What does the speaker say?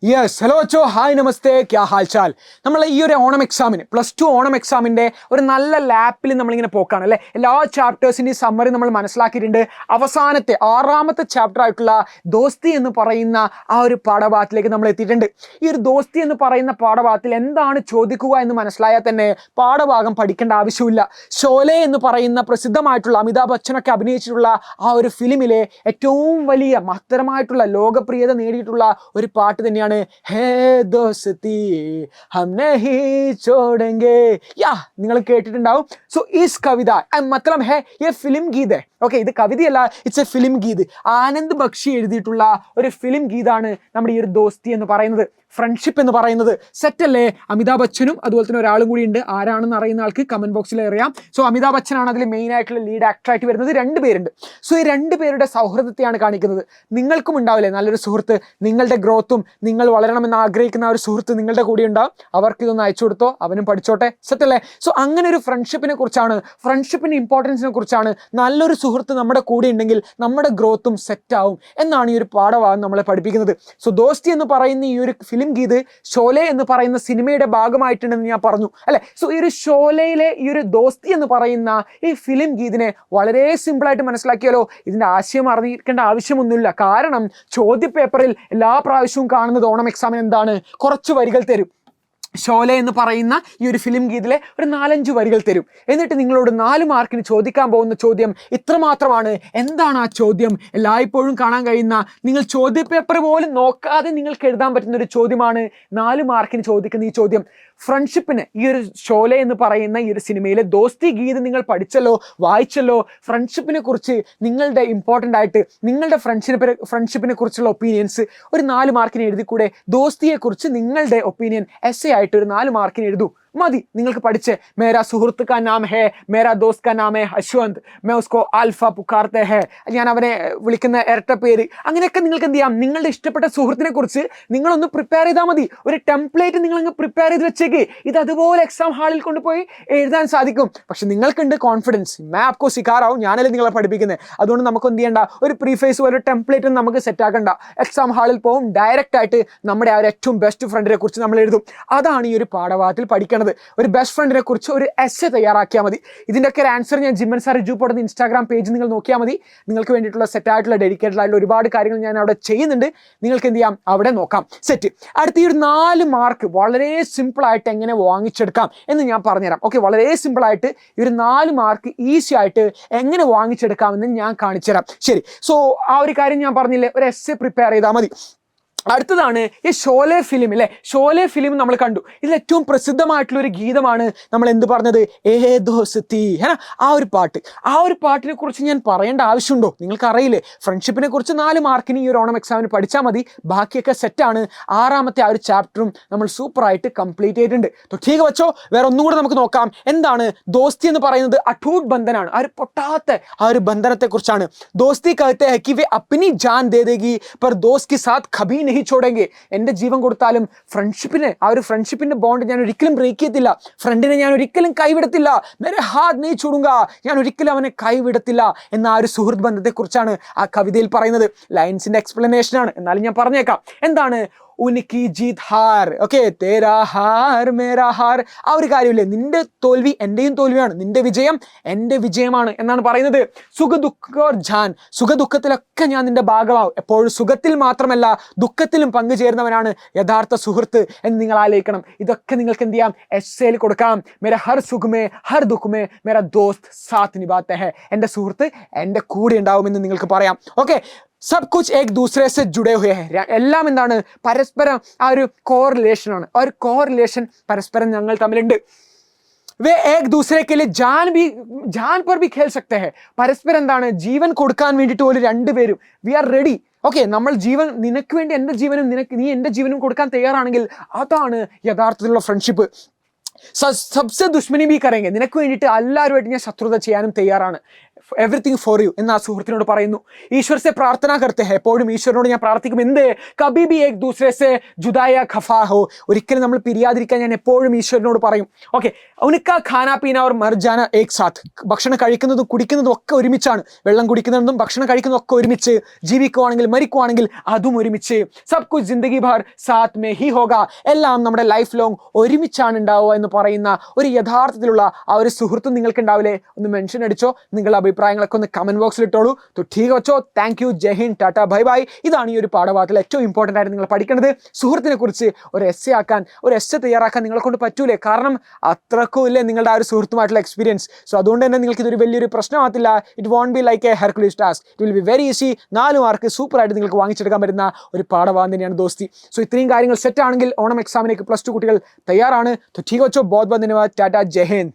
Yes, hello അച്ചോ, hi, നമസ്തേ, ക്യാ ഹാൽ ചാൽ. നമ്മൾ ഈ ഒരു ഓണം എക്സാമിന് +2 ഓണം എക്സാമിൻ്റെ ഒരു നല്ല ലാപ്പിൽ നമ്മളിങ്ങനെ പോക്കാണ് അല്ലേ. എല്ലാ ചാപ്റ്റേഴ്സിൻ്റെയും സമ്മറി നമ്മൾ മനസ്സിലാക്കിയിട്ടുണ്ട്. അവസാനത്തെ 6ാമത്തെ ചാപ്റ്റർ ആയിട്ടുള്ള ദോസ്തി എന്ന് പറയുന്ന ആ ഒരു പാഠഭാഗത്തിലേക്ക് നമ്മൾ എത്തിയിട്ടുണ്ട്. ഈ ഒരു ദോസ്തി എന്ന് പറയുന്ന പാഠഭാഗത്തിൽ എന്താണ് ചോദിക്കുക എന്ന് മനസ്സിലായാൽ തന്നെ പാഠഭാഗം പഠിക്കേണ്ട ആവശ്യമില്ല. ഷോലെ എന്ന് പറയുന്ന പ്രസിദ്ധമായിട്ടുള്ള അമിതാഭ് ബച്ചനൊക്കെ അഭിനയിച്ചിട്ടുള്ള ആ ഒരു ഫിലിമിലെ ഏറ്റവും വലിയ മഹത്തരമായിട്ടുള്ള ലോകപ്രിയത നേടിയിട്ടുള്ള ഒരു പാട്ട് തന്നെയാണ് ഹേ ദോസ്തി ഹം നഹീ ചോഡെംഗെ. നിങ്ങൾ കേട്ടിട്ടുണ്ടാവും. സോ ഈസ് കവിത മത്ലബ് ഹേ യെ ഫിലിം ഗീത്. ഓക്കെ, ഇത് കവിതയല്ല, it's a film geet. Anand Bakshi എഴുതിയിട്ടുള്ള ഒരു ഫിലിം ഗീതാണ് നമ്മുടെ ഈ ഒരു ദോസ്തി എന്ന് പറയുന്നത്, ഫ്രണ്ട്ഷിപ്പ് എന്ന് പറയുന്നത്. സെറ്റ് അല്ലേ? അമിതാഭ് ബച്ചനും അതുപോലെ തന്നെ ഒരാളും കൂടി ഉണ്ട്. ആരാണെന്ന് അറിയുന്ന ആൾക്ക് കമന്റ് ബോക്സിൽ അറിയാം. സോ അമിതാഭ് ബച്ചനാണ് അതിൽ മെയിൻ ആയിട്ടുള്ള ലീഡ് ആക്ടറായിട്ട് വരുന്നത്. 2 പേരുണ്ട്. സോ ഈ 2 പേരുടെ സൗഹൃദത്തെയാണ് കാണിക്കുന്നത്. നിങ്ങൾക്കും ഉണ്ടാവില്ലേ നല്ലൊരു സുഹൃത്ത്, നിങ്ങളുടെ ഗ്രോത്തും നിങ്ങൾ വളരണമെന്ന് ആഗ്രഹിക്കുന്ന ആ ഒരു സുഹൃത്ത് നിങ്ങളുടെ കൂടെ ഉണ്ടാവും. അവർക്ക് ഇതൊന്ന് അയച്ചു കൊടുത്തോ, അവനും പഠിച്ചോട്ടെ. സെറ്റ് അല്ലേ? സോ അങ്ങനെ ഒരു ഫ്രണ്ട്ഷിപ്പിനെ കുറിച്ചാണ്, ഫ്രണ്ട്ഷിപ്പിന്റെ ഇമ്പോർട്ടൻസിനെ കുറിച്ചാണ്. നല്ലൊരു സുഹൃത്ത് നമ്മുടെ കൂടെ ഉണ്ടെങ്കിൽ നമ്മുടെ ഗ്രോത്തും സെറ്റ് ആവും എന്നാണ് ഈ ഒരു പാഠഭാഗം നമ്മളെ പഠിപ്പിക്കുന്നത്. സോ ദോസ്തി എന്ന് പറയുന്ന ഈ ഒരു ഫിലിം ഗീത് ഷോലെ എന്ന് പറയുന്ന സിനിമയുടെ ഭാഗമായിട്ടുണ്ടെന്ന് ഞാൻ പറഞ്ഞു അല്ലെ. സോ ഈ ഒരു ഷോലയിലെ ഈ ഒരു ദോസ്തി എന്ന് പറയുന്ന ഈ ഫിലിം ഗീതിനെ വളരെ സിമ്പിളായിട്ട് മനസ്സിലാക്കിയാലോ. ഇതിന്റെ ആശയം അറിഞ്ഞിരിക്കേണ്ട ആവശ്യമൊന്നുമില്ല. കാരണം ചോദ്യ പേപ്പറിൽ എല്ലാ പ്രാവശ്യവും കാണുന്നത് ഓണം എക്സാമിന് എന്താണ്, കുറച്ച് വരികൾ തരും. ഷോലെ എന്ന് പറയുന്ന ഈ ഒരു ഫിലിം ഗീതിലെ ഒരു 4-5 വരികൾ തരും. എന്നിട്ട് നിങ്ങളോട് 4 മാർക്കിന് ചോദിക്കാൻ പോകുന്ന ചോദ്യം ഇത്രമാത്രമാണ്. എന്താണ് ആ ചോദ്യം? എല്ലായ്പ്പോഴും കാണാൻ കഴിയുന്ന, നിങ്ങൾ ചോദ്യ പേപ്പർ പോലും നോക്കാതെ നിങ്ങൾക്ക് എഴുതാൻ പറ്റുന്ന ഒരു ചോദ്യമാണ് 4 മാർക്കിന് ചോദിക്കുന്ന ഈ ചോദ്യം. ഫ്രണ്ട്ഷിപ്പിന് ഈ ഒരു ഷോലെ എന്ന് പറയുന്ന ഈ ഒരു സിനിമയിലെ ദോസ്തി ഗീത് നിങ്ങൾ പഠിച്ചല്ലോ, വായിച്ചല്ലോ. ഫ്രണ്ട്ഷിപ്പിനെ കുറിച്ച് നിങ്ങളുടെ ഇമ്പോർട്ടൻ്റ് ആയിട്ട് നിങ്ങളുടെ ഫ്രണ്ട്ഷിപ്പിനെ കുറിച്ചുള്ള ഒപ്പീനിയൻസ് ഒരു 4 മാർക്കിന് എഴുതിക്കൂടെ? ദോസ്തിയെക്കുറിച്ച് നിങ്ങളുടെ ഒപ്പീനിയൻ എസ്സേ ആയിട്ട് ഒരു 4 മാർക്കിന് എഴുതൂ. മതി. നിങ്ങൾക്ക് പഠിച്ച് മേരാ സുഹൃത്ത് കാ നാം ഹേ, മേരാ ദോസ്ത് കാ നാം ഹേ അശ്വന്ത്, മേ ഉസ്കോ ആൽഫ പുക്കാർത്തെ ഹേ, ഞാൻ അവനെ വിളിക്കുന്ന ഇരട്ട പേര്. അങ്ങനെയൊക്കെ നിങ്ങൾക്ക് എന്ത് ചെയ്യാം, നിങ്ങളുടെ ഇഷ്ടപ്പെട്ട സുഹൃത്തിനെ കുറിച്ച് നിങ്ങളൊന്ന് പ്രിപ്പയർ ചെയ്താൽ മതി. ഒരു ടെംപ്ലേറ്റ് നിങ്ങളങ്ങ് പ്രിപ്പയർ ചെയ്ത് വെച്ചേക്ക്. ഇത് അതുപോലെ എക്സാം ഹാളിൽ കൊണ്ടുപോയി എഴുതാൻ സാധിക്കും. പക്ഷെ നിങ്ങൾക്കുണ്ട് കോൺഫിഡൻസ്, മേ ആപ്കോ സിക്കാറാവും, ഞാനല്ലേ നിങ്ങളെ പഠിപ്പിക്കുന്നത്. അതുകൊണ്ട് നമുക്ക് എന്ത് ചെയ്യേണ്ട, ഒരു പ്രീഫേസ് ഒരു ടെംപ്ലേറ്റ് നമുക്ക് സെറ്റ് ആക്കണ്ട. എക്സാം ഹാളിൽ പോകും, ഡയറക്റ്റ് ആയിട്ട് നമ്മുടെ ആ ഒരു ഏറ്റവും ബെസ്റ്റ് ഫ്രണ്ടിനെ കുറിച്ച് നമ്മൾ എഴുതും. അതാണ് ഈ ഒരു പാഠഭാഗത്തിൽ പഠിക്കണം. ഒരു ബെസ്റ്റ് ഫ്രണ്ടിനെ കുറിച്ച് ഒരു എസ്സേ തയ്യാറാക്കിയാൽ മതി. ഇതിൻ്റെയൊക്കെ ഒരു ആൻസർ ഞാൻ ജിമ്മൻ സാർ ജൂപ്പോടുന്ന ഇൻസ്റ്റാഗ്രാം പേജ് നിങ്ങൾ നോക്കിയാൽ മതി. നിങ്ങൾക്ക് വേണ്ടിയിട്ടുള്ള സെറ്റായിട്ടുള്ള ഡെഡിക്കേറ്റഡ് ആയിട്ടുള്ള ഒരുപാട് കാര്യങ്ങൾ ഞാൻ അവിടെ ചെയ്യുന്നുണ്ട്. നിങ്ങൾക്ക് എന്ത് ചെയ്യാം, അവിടെ നോക്കാം. സെറ്റ്. അടുത്ത ഈ ഒരു 4 മാർക്ക് വളരെ സിമ്പിളായിട്ട് എങ്ങനെ വാങ്ങിച്ചെടുക്കാം എന്ന് ഞാൻ പറഞ്ഞുതരാം. ഓക്കെ, വളരെ സിമ്പിളായിട്ട് ഈ ഒരു 4 മാർക്ക് ഈസി ആയിട്ട് എങ്ങനെ വാങ്ങിച്ചെടുക്കാമെന്ന് ഞാൻ കാണിച്ചുതരാം. ശരി. സോ ആ ഒരു കാര്യം ഞാൻ പറഞ്ഞില്ലേ, ഒരു എസ്സേ പ്രിപ്പയർ ചെയ്താൽ മതി. അടുത്തതാണ് ഈ ഷോലെ ഫിലിം അല്ലേ. ഷോലെ ഫിലിം നമ്മൾ കണ്ടു. ഇതിൽ ഏറ്റവും പ്രസിദ്ധമായിട്ടുള്ള ഒരു ഗീതമാണ് നമ്മൾ എന്ത് പറഞ്ഞത്, ഏ ദോസ്തി. ആ ഒരു പാട്ട്, ആ ഒരു പാട്ടിനെ കുറിച്ച് ഞാൻ പറയേണ്ട ആവശ്യമുണ്ടോ? നിങ്ങൾക്ക് അറിയില്ലേ, ഫ്രണ്ട്ഷിപ്പിനെ കുറിച്ച് 4 മാർക്കിന് ഈ ഒരു ഓണം എക്സാമിന് പഠിച്ചാൽ മതി. ബാക്കിയൊക്കെ സെറ്റാണ്. 6ാമത്തെ ആ ഒരു ചാപ്റ്ററും നമ്മൾ സൂപ്പറായിട്ട് കംപ്ലീറ്റ് ചെയ്തിട്ടുണ്ട്. ഠീക വെച്ചോ. വേറെ ഒന്നും കൂടെ നമുക്ക് നോക്കാം. എന്താണ് ദോസ്തി എന്ന് പറയുന്നത്? അഠൂട്ട് ബന്ധനാണ്. ആ ഒരു പൊട്ടാത്ത ആ ഒരു ബന്ധനത്തെ കുറിച്ചാണ്. ദോസ്തി കഹത്തെ ഹൈ കി വേ അപ്നി ജാൻ ദേ ദേഗി പർ ദോസ്ത് കെ സാത്ത് കഭി ചോടെങ്കിൽ, എൻ്റെ ജീവൻ കൊടുത്താലും ഫ്രണ്ട്ഷിപ്പിനെ, ആ ഒരു ഫ്രണ്ട്ഷിപ്പിന്റെ ബോണ്ട് ഞാൻ ഒരിക്കലും ബ്രേക്ക് ചെയ്യത്തില്ല. ഫ്രണ്ടിനെ ഞാൻ ഒരിക്കലും കൈവിടത്തില്ല. മേരെ ഹാത്ത് നീ ചൂടുങ്ക, ഞാൻ ഒരിക്കലും അവനെ കൈവിടത്തില്ല എന്ന ആ ഒരു സുഹൃത്ത് ബന്ധത്തെ കുറിച്ചാണ് ആ കവിതയിൽ പറയുന്നത്. ലൈൻസിന്റെ എക്സ്പ്ലനേഷൻ ആണ്, എന്നാലും ഞാൻ പറഞ്ഞേക്കാം. എന്താണ്? ഉനിക്കി ജീത് ഹാർ, ഓക്കെ, തേരാ ഹാർ മേരാ ഹാർ. ആ ഒരു കാര്യമില്ലേ, നിന്റെ തോൽവി എന്റെയും തോൽവിയാണ്, നിന്റെ വിജയം എൻ്റെ വിജയമാണ് എന്നാണ് പറയുന്നത്. സുഖദുഃഖോർ ജാൻ, സുഖദുഃഖത്തിലൊക്കെ ഞാൻ നിന്റെ ഭാഗമാവും. എപ്പോഴും സുഖത്തിൽ മാത്രമല്ല ദുഃഖത്തിലും പങ്കുചേരുന്നവനാണ് യഥാർത്ഥ സുഹൃത്ത് എന്ന് നിങ്ങൾ ആലോചിക്കണം. ഇതൊക്കെ നിങ്ങൾക്ക് എന്ത് ചെയ്യാം, എസ്സേയിൽ കൊടുക്കാം. മേര ഹർ സുഖമേ ഹർ ദുഃഖമേ മേര ദോസ്ത് സാത്ത് നിഭാത്തെ ഹേ, എൻ്റെ സുഹൃത്ത് എൻ്റെ കൂടെ ഉണ്ടാവുമെന്ന് നിങ്ങൾക്ക് പറയാം. ഓക്കെ, സബ് കുച്ച് ഏക് ദൂസരെ സെ ജുഡേ ഹുയേ ഹേ. എല്ലാം എന്താണ്, പരസ്പരം ആ ഒരു കോറിലേഷനാണ്. ആ ഒരു കോറിലേഷൻ പരസ്പരം ഞങ്ങൾ തമ്മിലുണ്ട്. വേ ഏക് ദൂസരെ കെ ലിയേ ജാൻ പർ ഭി ഖേൽ സക്തേ ഹേ. പരസ്പരം എന്താണ്, ജീവൻ കൊടുക്കാൻ വേണ്ടിയിട്ട് ഒരു 2 പേരും വി ആർ റെഡി. ഓക്കെ, നമ്മൾ ജീവൻ, നിനക്ക് വേണ്ടി എൻ്റെ ജീവനും നീ എൻ്റെ ജീവനും കൊടുക്കാൻ തയ്യാറാണെങ്കിൽ അതാണ് യഥാർത്ഥത്തിലുള്ള ഫ്രണ്ട്ഷിപ്പ്. സബ്സെ ദുഷ്മനി ബി കരേങ്കെ, നിനക്ക് വേണ്ടിയിട്ട് എല്ലാവരുമായിട്ട് ഞാൻ ശത്രുത ചെയ്യാനും തയ്യാറാണ്. എവറിത്തിങ് ഫോർ യു എന്ന് ആ സുഹൃത്തിനോട് പറയുന്നു. ഈശ്വർ സെ പ്രാർത്ഥന കർത്തെ ഹെ, എപ്പോഴും ഈശ്വരനോട് ഞാൻ പ്രാർത്ഥിക്കും, എന്ത് കബി ബി ഏക് ദൂസരെ സെ ജുദായ ഖഫാ ഹോ, ഒരിക്കലും നമ്മൾ പിരിയാതിരിക്കാൻ ഞാൻ എപ്പോഴും ഈശ്വരനോട് പറയും. ഓക്കെ, ഉനക്ക ഖാനാ പീന ഓർ മർ ജാന ഏക് സാത്ത്, ഭക്ഷണം കഴിക്കുന്നതും കുടിക്കുന്നതും ഒക്കെ ഒരുമിച്ചാണ്, വെള്ളം കുടിക്കുന്നതും ഭക്ഷണം കഴിക്കുന്നതും ഒക്കെ ഒരുമിച്ച്, ജീവിക്കുവാണെങ്കിൽ മരിക്കുവാണെങ്കിൽ അതും ഒരുമിച്ച്, sub Cooch ജിന്ദഗി ഭർ Saath may he ഹോഗ, എല്ലാം നമ്മുടെ ലൈഫ് ലോങ് ഒരുമിച്ചാണ് ഉണ്ടാവുക എന്ന് പറയുന്ന ഒരു യഥാർത്ഥത്തിലുള്ള ആ ഒരു സുഹൃത്തും നിങ്ങൾക്ക് ഉണ്ടാവില്ലേ? ഒന്ന് മെൻഷൻ അടിച്ചോ, നിങ്ങളുടെ അഭിപ്രായങ്ങളൊക്കെ ഒന്ന് കമന്റ് ബോക്സിൽ ഇട്ടോളൂ. तो ठीक വെച്ചോ, thank you, Jai Hind, tata, bye bye. ഇതാണ് ഈ ഒരു പാഠഭാഗത്തിൽ ഏറ്റവും ഇമ്പോർട്ടൻ്റ് ആയിട്ട് നിങ്ങൾ പഠിക്കേണ്ടത്. സുഹൃത്തിനെ കുറിച്ച് ഒരു എസ്സേ ആക്കാൻ, ഒരു എസ്സേ തയ്യാറാക്കാൻ നിങ്ങളെ കൊണ്ട് പറ്റൂലേ? കാരണം അത്രക്കും ഇല്ലേ നിങ്ങളുടെ ആ ഒരു സുഹൃത്തുമായിട്ടുള്ള എക്സ്പീരിയൻസ്. സോ അതുകൊണ്ട് തന്നെ നിങ്ങൾക്ക് ഇതൊരു വലിയൊരു പ്രശ്നമാകത്തില്ല. It won't be like a Hercules task, it will be very easy. 4 mark സൂപ്പറായിട്ട് നിങ്ങൾക്ക് വാങ്ങിച്ചെടുക്കാൻ പറ്റുന്ന ഒരു പാഠഭാഗം തന്നെയാണ് ദോസ്തി. സോ ഇത്രയും കാര്യങ്ങൾ സെറ്റ് ആണെങ്കിൽ ഓണം എക്സാമിനേക്ക് +2 കുട്ടികൾ തയ്യാറാണ്. तो ठीक വെച്ചോ, बहुत बहुत धन्यवाद, टाटा, जय हिंद.